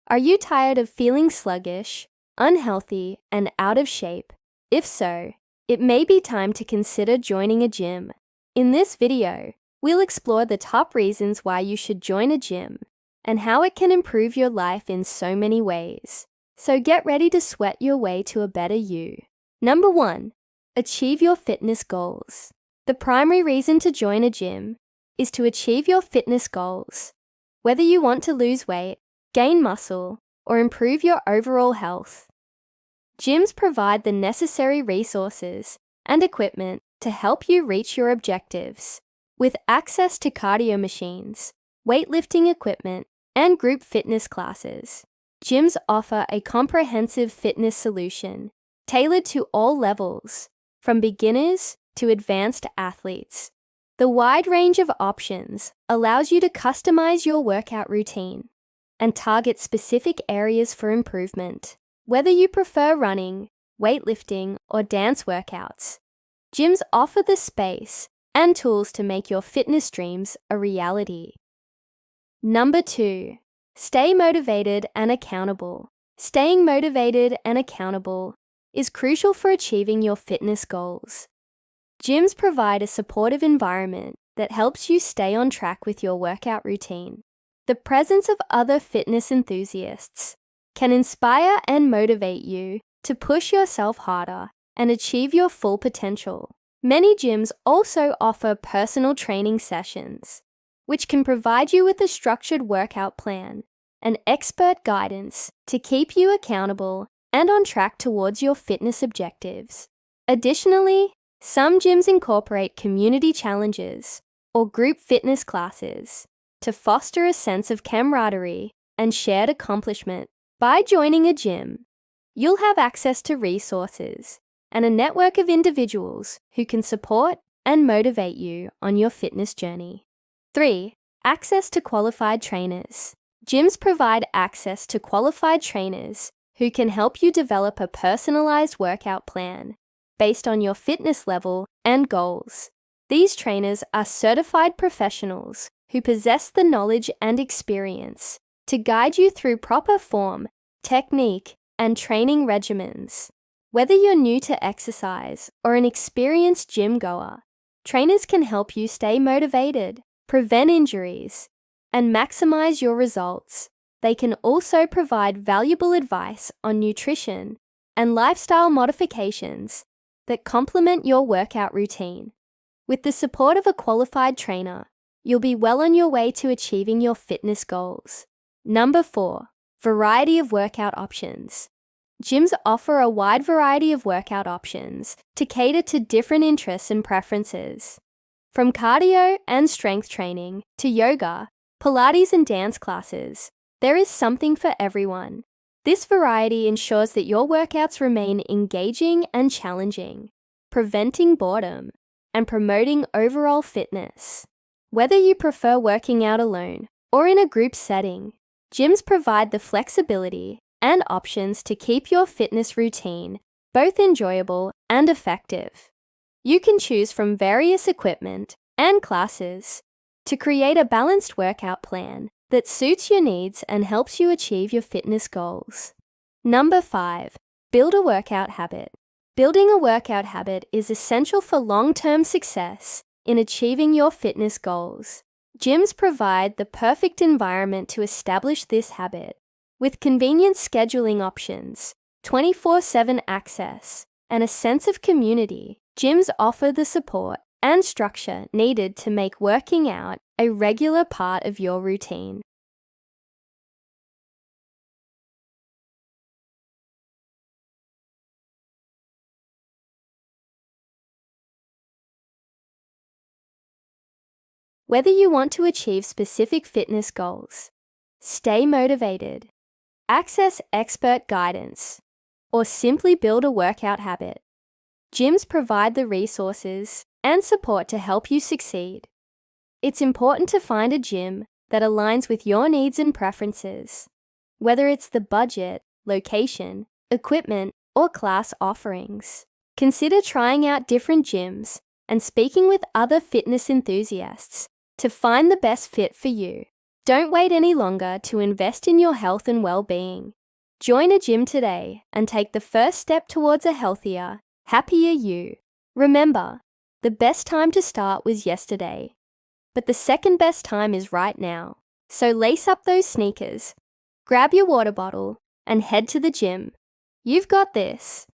Are you tired of feeling sluggish, unhealthy, and out of shape? If so, it may be time to consider joining a gym. In this video, we'll explore the top reasons why you should join a gym and how it can improve your life in so many ways. So get ready to sweat your way to a better you. Number 1. Achieve your fitness goals. The primary reason to join a gym is to achieve your fitness goals. Whether you want to lose weight, gain muscle, or improve your overall health, gyms provide the necessary resources and equipment to help you reach your objectives. With access to cardio machines, weightlifting equipment, and group fitness classes, gyms offer a comprehensive fitness solution tailored to all levels, from beginners to advanced athletes. The wide range of options allows you to customize your workout routine and target specific areas for improvement. Whether you prefer running, weightlifting, or dance workouts, gyms offer the space and tools to make your fitness dreams a reality. Number 2. Stay motivated and accountable. Staying motivated and accountable is crucial for achieving your fitness goals. Gyms provide a supportive environment that helps you stay on track with your workout routine. The presence of other fitness enthusiasts can inspire and motivate you to push yourself harder and achieve your full potential. Many gyms also offer personal training sessions, which can provide you with a structured workout plan and expert guidance to keep you accountable and on track towards your fitness objectives. Additionally, some gyms incorporate community challenges or group fitness classes to foster a sense of camaraderie and shared accomplishment. By joining a gym, you'll have access to resources and a network of individuals who can support and motivate you on your fitness journey. 3. Access to qualified trainers. Gyms provide access to qualified trainers who can help you develop a personalized workout plan based on your fitness level and goals. These trainers are certified professionals who possess the knowledge and experience to guide you through proper form, technique, and training regimens. Whether you're new to exercise or an experienced gym goer, trainers can help you stay motivated, prevent injuries, and maximize your results. They can also provide valuable advice on nutrition and lifestyle modifications that complement your workout routine. With the support of a qualified trainer, you'll be well on your way to achieving your fitness goals. Number 4. Variety of workout options. Gyms offer a wide variety of workout options to cater to different interests and preferences. From cardio and strength training to yoga, Pilates, and dance classes, there is something for everyone. This variety ensures that your workouts remain engaging and challenging, preventing boredom and promoting overall fitness. Whether you prefer working out alone or in a group setting, gyms provide the flexibility and options to keep your fitness routine both enjoyable and effective. You can choose from various equipment and classes to create a balanced workout plan that suits your needs and helps you achieve your fitness goals. Number 5. Build a workout habit. Building a workout habit is essential for long-term success in achieving your fitness goals. Gyms provide the perfect environment to establish this habit. With convenient scheduling options, 24/7 access, and a sense of community, gyms offer the support and structure needed to make working out a regular part of your routine. Whether you want to achieve specific fitness goals, stay motivated, access expert guidance, or simply build a workout habit, gyms provide the resources and support to help you succeed. It's important to find a gym that aligns with your needs and preferences, whether it's the budget, location, equipment, or class offerings. Consider trying out different gyms and speaking with other fitness enthusiasts to find the best fit for you. Don't wait any longer to invest in your health and well-being. Join a gym today and take the first step towards a healthier, happier you. Remember, the best time to start was yesterday, but the second best time is right now. So lace up those sneakers, grab your water bottle, and head to the gym. You've got this.